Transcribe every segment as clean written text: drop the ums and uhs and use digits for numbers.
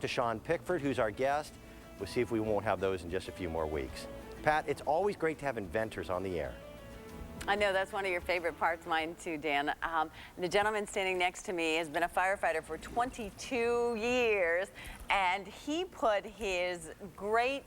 To Sean Pickford, who's our guest. We'll see if we won't have those in just a few more weeks. Pat, it's always great to have inventors on the air. I know that's one of your favorite parts, mine too, Dan. The gentleman standing next to me has been a firefighter for 22 years, and he put his great,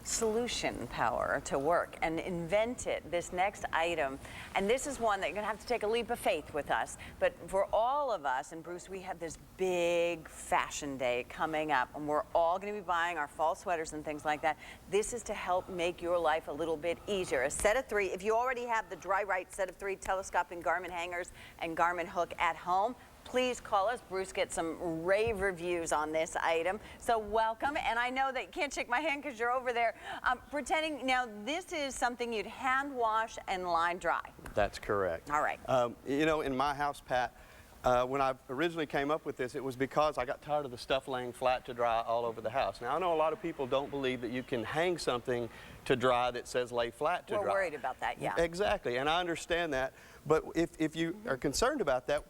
solution power to work and invented this next item. And this is one that you're gonna have to take a leap of faith with us. But for all of us, and Bruce, we have this big fashion day coming up, and we're all gonna be buying our fall sweaters and things like that. This is to help make your life a little bit easier. A set of 3, if you already have the Rite set of 3 telescoping garment hangers and garment hook at home, please call us. Bruce gets some rave reviews on this item. So welcome. And I know that you can't shake my hand because you're over there pretending. Now, this is something you'd hand wash and line dry. That's correct. All right. You know, in my house, Pat, when I originally came up with this, it was because I got tired of the stuff laying flat to dry all over the house. Now, I know a lot of people don't believe that you can hang something to dry that says lay flat to dry. We're worried about that, yeah. Exactly, and I understand that. But if you are concerned about that,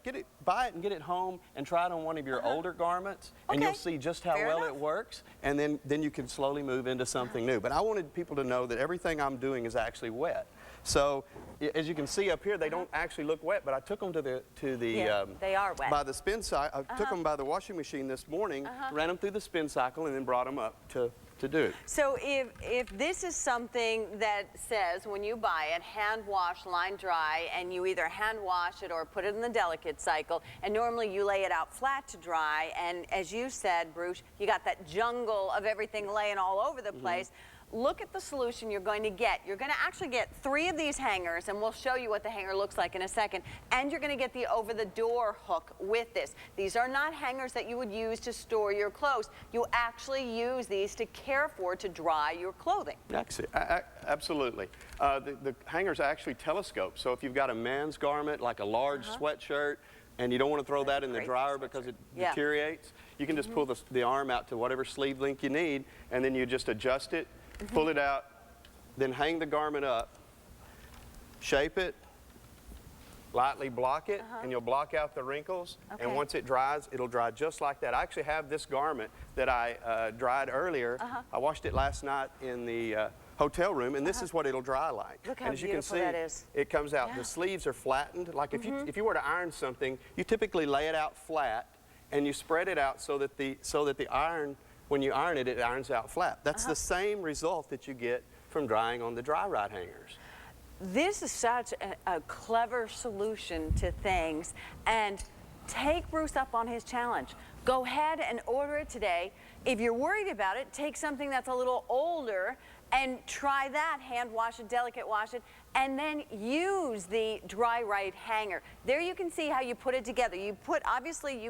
buy it and get it home and try it on one of your older garments, and you'll see just how well it works, and then you can slowly move into something new. But I wanted people to know that everything I'm doing is actually wet. So as you can see up here, they don't actually look wet, but I took them to the they are wet. By the spin cycle. I took them by the washing machine this morning, ran them through the spin cycle, and then brought them up to do it. So if this is something that says when you buy it, hand wash, line dry, and you either hand wash it or put it in the delicate cycle, and normally you lay it out flat to dry, and as you said, Bruce, you got that jungle of everything laying all over the place. Look at the solution you're going to get. You're going to actually get 3 of these hangers, and we'll show you what the hanger looks like in a second, and you're going to get the over-the-door hook with this. These are not hangers that you would use to store your clothes. You actually use these to care for, to dry your clothing. Absolutely. The hangers actually telescope, so if you've got a man's garment, like a large sweatshirt, and you don't want to throw that in the dryer because it deteriorates, you can just pull the arm out to whatever sleeve length you need, and then you just adjust it, pull it out, then hang the garment up, shape it, lightly block it, and you'll block out the wrinkles, and once it dries, it'll dry just like that. I actually have this garment that I dried earlier. I washed it last night in the hotel room, and this is what it'll dry like. Look how and as you can see, that is. it comes out. The sleeves are flattened. Like if you were to iron something, you typically lay it out flat, and you spread it out so that the iron, when you iron it, it irons out flat. That's the same result that you get from drying on the Rite hangers. This is such a clever solution to things, and take Bruce up on his challenge. Go ahead and order it today. If you're worried about it, take something that's a little older and try that, hand wash it, delicate wash it, and then use the Rite hanger. There you can see how you put it together. You put, obviously,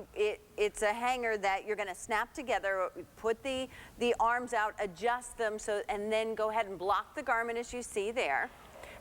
it's a hanger that you're gonna snap together, put the arms out, adjust them, and then go ahead and block the garment as you see there.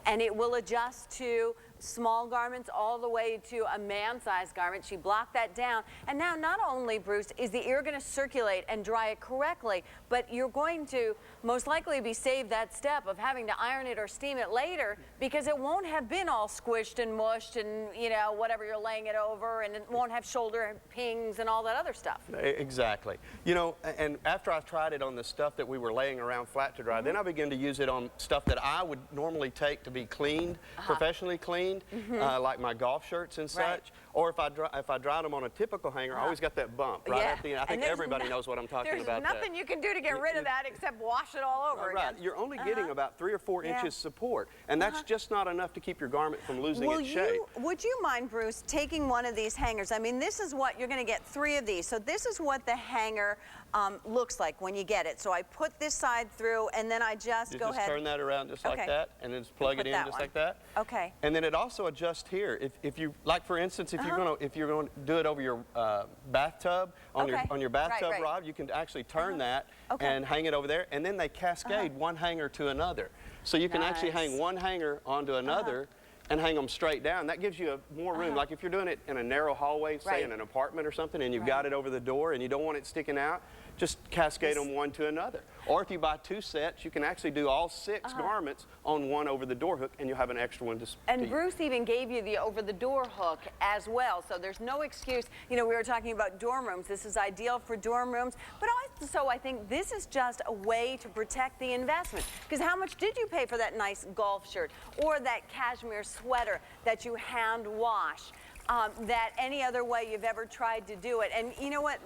And it will adjust to small garments all the way to a man-sized garment. She blocked that down. And now not only, Bruce, is the air going to circulate and dry it correctly, but you're going to most likely be saved that step of having to iron it or steam it later, because it won't have been all squished and mushed and, you know, whatever you're laying it over, and it won't have shoulder pings and all that other stuff. Exactly. You know, and after I tried it on the stuff that we were laying around flat to dry, then I began to use it on stuff that I would normally take to be cleaned, professionally cleaned, like my golf shirts and such. Or if I dried them on a typical hanger, I always got that bump right at the end. I think everybody knows what I'm talking about. There's nothing you can do to get rid of that except wash it all over again. Right. You're only getting about 3 or 4 inches support, and that's just not enough to keep your garment from losing its shape. Would you mind, Bruce, taking one of these hangers? I mean, this is what you're going to get 3 of these. So this is what the hanger looks like when you get it. So I put this side through, and then I just go ahead. Turn that around just like that, and then just plug it in just like that. Okay. And then it also adjusts here. If you, like for instance, if you're going to do it over your bathtub on your bathtub rod, you can actually turn that and hang it over there, and then they cascade one hanger to another. So you can actually hang one hanger onto another and hang them straight down. That gives you more room. Like if you're doing it in a narrow hallway, say in an apartment or something, and you've got it over the door and you don't want it sticking out, just cascade them one to another. Or if you buy 2 sets, you can actually do all 6 garments on one over the door hook, and you'll have an extra one to And Bruce even gave you the over the door hook as well, so there's no excuse. You know, we were talking about dorm rooms. This is ideal for dorm rooms, but also I think this is just a way to protect the investment. Because how much did you pay for that nice golf shirt or that cashmere sweater that you hand wash? That any other way you've ever tried to do it. And you know what?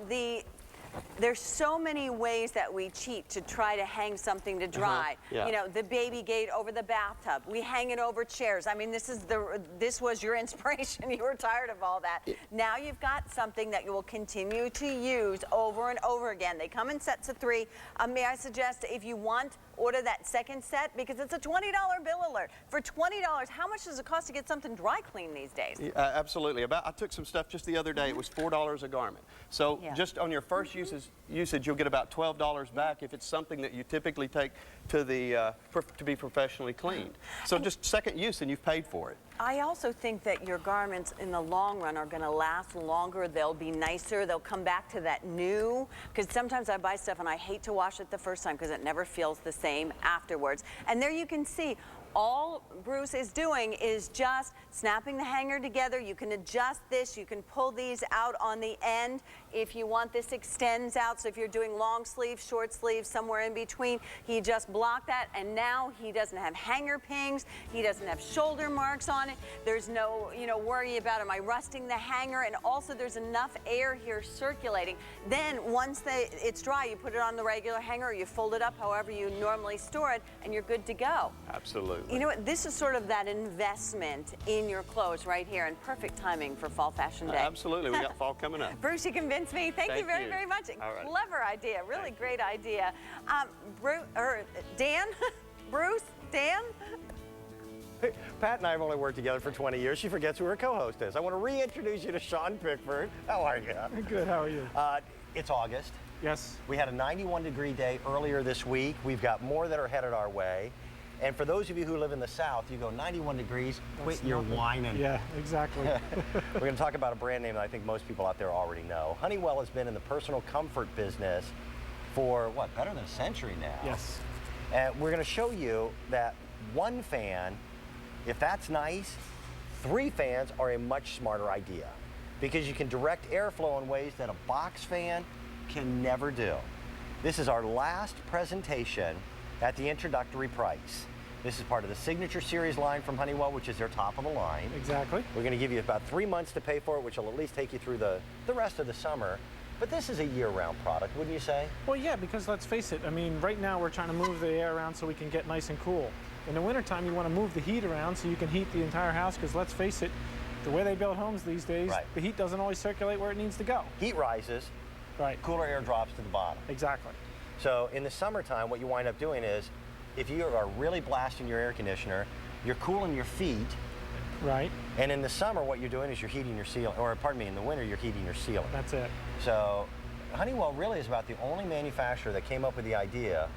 There's so many ways that we cheat to try to hang something to dry. Yeah. You know, the baby gate over the bathtub. We hang it over chairs. I mean, this was your inspiration. You were tired of all that. Now you've got something that you will continue to use over and over again. They come in sets of 3. May I suggest, if you want, order that second set, because it's a $20 bill alert. For $20, how much does it cost to get something dry cleaned these days? Absolutely. I took some stuff just the other day. It was $4 a garment. So just on your first usage, you'll get about $12 back if it's something that you typically take to the to be professionally cleaned. So just second use and you've paid for it. I also think that your garments in the long run are going to last longer. They'll be nicer. They'll come back to that new. Because sometimes I buy stuff and I hate to wash it the first time because it never feels the same afterwards. And there you can see all Bruce is doing is just snapping the hanger together. You can adjust this. You can pull these out on the end. If you want, this extends out. So if you're doing long sleeve, short sleeve, somewhere in between, he just blocked that. And now he doesn't have hanger pings. He doesn't have shoulder marks on it. There's no, worry about, am I rusting the hanger? And also there's enough air here circulating. Then once it's dry, you put it on the regular hanger, or you fold it up however you normally store it, and you're good to go. Absolutely. You know what? This is sort of that investment in your clothes right here, and perfect timing for Fall Fashion Day. Absolutely. We got fall coming up. Bruce, you convinced me. Thank you very, very much. All right. Clever idea. Really great idea. Dan? Bruce? Dan? Pat and I have only worked together for 20 years. She forgets who her co-host is. I want to reintroduce you to Sean Pickford. How are you? Good, how are you? It's August. Yes. We had a 91-degree day earlier this week. We've got more that are headed our way. And for those of you who live in the South, you go 91 degrees, quit your whining. Yeah, exactly. We're going to talk about a brand name that I think most people out there already know. Honeywell has been in the personal comfort business for, what, better than a century now? Yes. And we're going to show you that one fan, if that's nice, 3 fans are a much smarter idea, because you can direct airflow in ways that a box fan can never do. This is our last presentation at the introductory price. This is part of the Signature Series line from Honeywell, which is their top of the line. Exactly. We're going to give you about 3 months to pay for it, which will at least take you through the rest of the summer. But this is a year-round product, wouldn't you say? Well, yeah, because let's face it, I mean, right now we're trying to move the air around so we can get nice and cool. In the wintertime, you want to move the heat around so you can heat the entire house, because let's face it, the way they build homes these days, the heat doesn't always circulate where it needs to go. Heat rises, cooler air drops to the bottom. Exactly. So in the summertime, what you wind up doing is, if you are really blasting your air conditioner, you're cooling your feet. Right. And in the summer, what you're doing is you're heating your ceiling, or pardon me, in the winter, you're heating your ceiling. That's it. So Honeywell really is about the only manufacturer that came up with the idea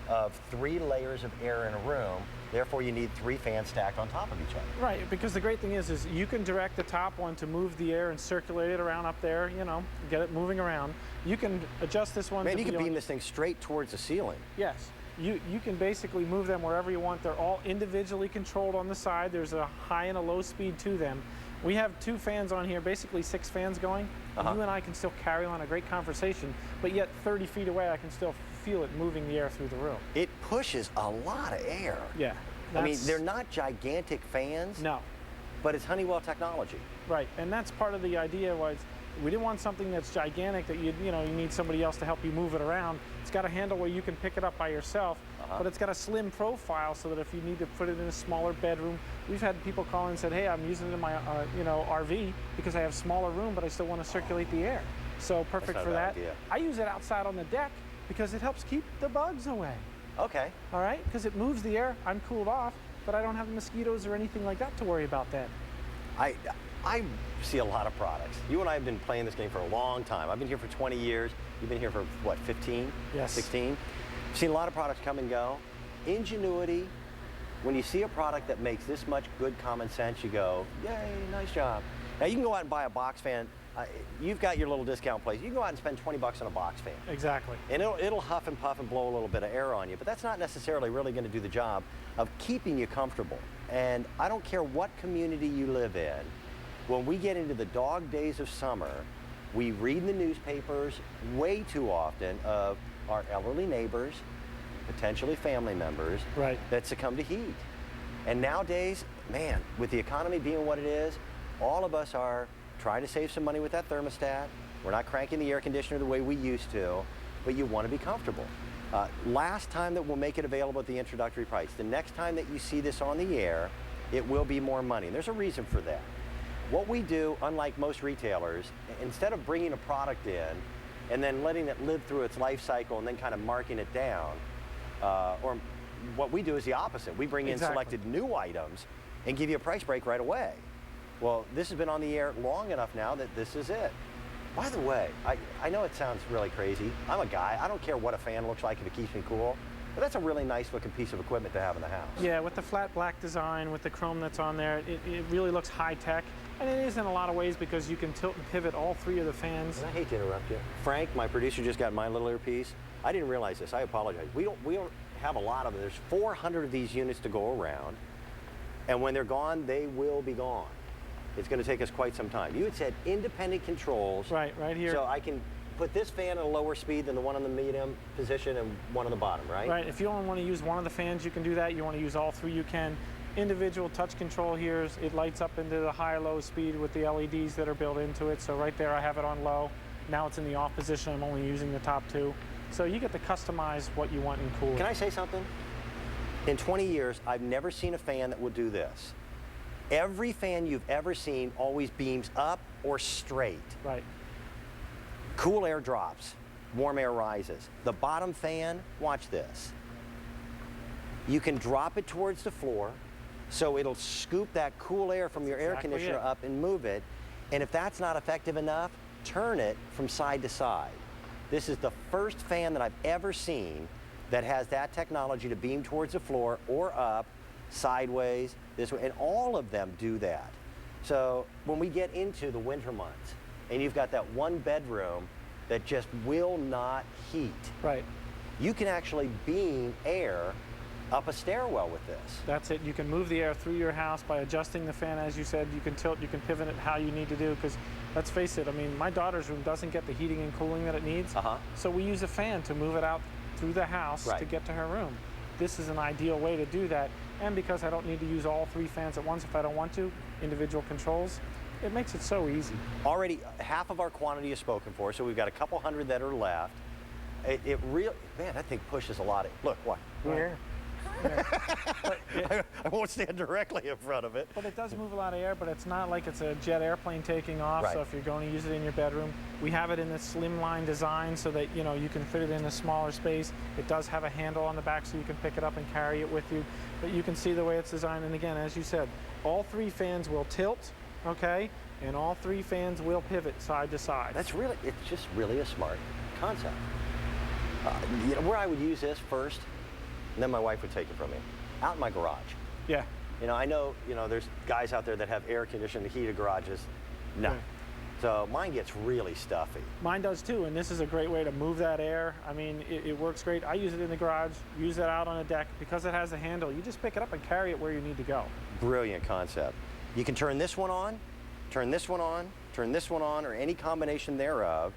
of 3 layers of air in a room. Therefore, you need 3 fans stacked on top of each other. Right, because the great thing is you can direct the top one to move the air and circulate it around up there, get it moving around. You can adjust this one. Man, you can beam this thing straight towards the ceiling. Yes. You can basically move them wherever you want. They're all individually controlled on the side. There's a high and a low speed to them. We have 2 fans on here, basically 6 fans going. You and I can still carry on a great conversation, but yet 30 feet away, I can still feel it moving the air through the room. It pushes a lot of air. Yeah. I mean, they're not gigantic fans. No. But it's Honeywell technology. Right, and that's part of the idea was we didn't want something that's gigantic that you need somebody else to help you move it around. It's got a handle where you can pick it up by yourself, but it's got a slim profile so that if you need to put it in a smaller bedroom, we've had people call in and said, hey, I'm using it in my RV because I have a smaller room, but I still want to circulate the air. So perfect for that. Idea. I use it outside on the deck because it helps keep the bugs away. Okay. All right, because it moves the air. I'm cooled off, but I don't have mosquitoes or anything like that to worry about then. I see a lot of products. You and I have been playing this game for a long time. I've been here for 20 years. You've been here for, what, 15? Yes. 16? I've seen a lot of products come and go. Ingenuity, when you see a product that makes this much good common sense, you go, yay, nice job. Now, you can go out and buy a box fan you've got your little discount place. You can go out and spend 20 bucks on a box fan. Exactly. And it'll huff and puff and blow a little bit of air on you, but that's not necessarily really going to do the job of keeping you comfortable. And I don't care what community you live in, when we get into the dog days of summer, we read in the newspapers way too often of our elderly neighbors, potentially family members, right, that succumb to heat. And nowadays, man, with the economy being what it is, all of us are trying to save some money with that thermostat. We're not cranking the air conditioner the way we used to, but you want to be comfortable. Last time that we'll make it available at the introductory price. The next time that you see this on the air, it will be more money. And there's a reason for that. What we do, unlike most retailers, instead of bringing a product in and then letting it live through its life cycle and then kind of marking it down, or what we do is the opposite. We bring in selected new items and give you a price break right away. Well, this has been on the air long enough now that this is it. By the way, I know it sounds really crazy. I'm a guy. I don't care what a fan looks like if it keeps me cool. But that's a really nice looking piece of equipment to have in the house. Yeah, with the flat black design, with the chrome that's on there, it really looks high tech. And it is in a lot of ways because you can tilt and pivot all three of the fans. And I hate to interrupt you. Frank, my producer, just got my little earpiece. I didn't realize this. I apologize. We don't have a lot of them. There's 400 of these units to go around. And when they're gone, they will be gone. It's going to take us quite some time. You had said independent controls. Right here. So I can put this fan at a lower speed than the one on the medium position and one on the bottom, right? Right. If you only want to use one of the fans, you can do that. You want to use all three, you can. Individual touch control here, it lights up into the high-low speed with the LEDs that are built into it. So right there, I have it on low. Now it's in the off position. I'm only using the top two. So you get to customize what you want in cooling. Can I say something? In 20 years, I've never seen a fan that will do this. Every fan you've ever seen always beams up or straight. Right. Cool air drops, warm air rises. The bottom fan, watch this. You can drop it towards the floor, so it'll scoop that cool air from your air conditioner up and move it. And if that's not effective enough, turn it from side to side. This is the first fan that I've ever seen that has that technology to beam towards the floor or up, sideways, this way, and all of them do that. So when we get into the winter months and you've got that one bedroom that just will not heat, right, you can actually beam air up a stairwell with this. That's it. You can move the air through your house by adjusting the fan, as you said. You can tilt, you can pivot it how you need to do, because let's face it, I mean, my daughter's room doesn't get the heating and cooling that it needs, so we use a fan to move it out through the house to get to her room. This is an ideal way to do that, and because I don't need to use all three fans at once if I don't want to, individual controls, it makes it so easy. Already half of our quantity is spoken for, so we've got a couple hundred that are left. It really, man, that thing pushes a lot of, look, what? Right. Yeah. I won't stand directly in front of it. But it does move a lot of air, but it's not like it's a jet airplane taking off, so if you're going to use it in your bedroom, we have it in this slimline design so that, you know, you can fit it in a smaller space. It does have a handle on the back so you can pick it up and carry it with you, but you can see the way it's designed. And again, as you said, all three fans will tilt, okay, and all three fans will pivot side to side. That's really, it's just really a smart concept. You know, where I would use this first, and then my wife would take it from me, out in my garage. Yeah. You know, I know, you know, there's guys out there that have air-conditioned, heated garages. No. Right. So mine gets really stuffy. Mine does too, and this is a great way to move that air. I mean, it works great. I use it in the garage, use it out on a deck. Because it has a handle, you just pick it up and carry it where you need to go. Brilliant concept. You can turn this one on, turn this one on, turn this one on, or any combination thereof,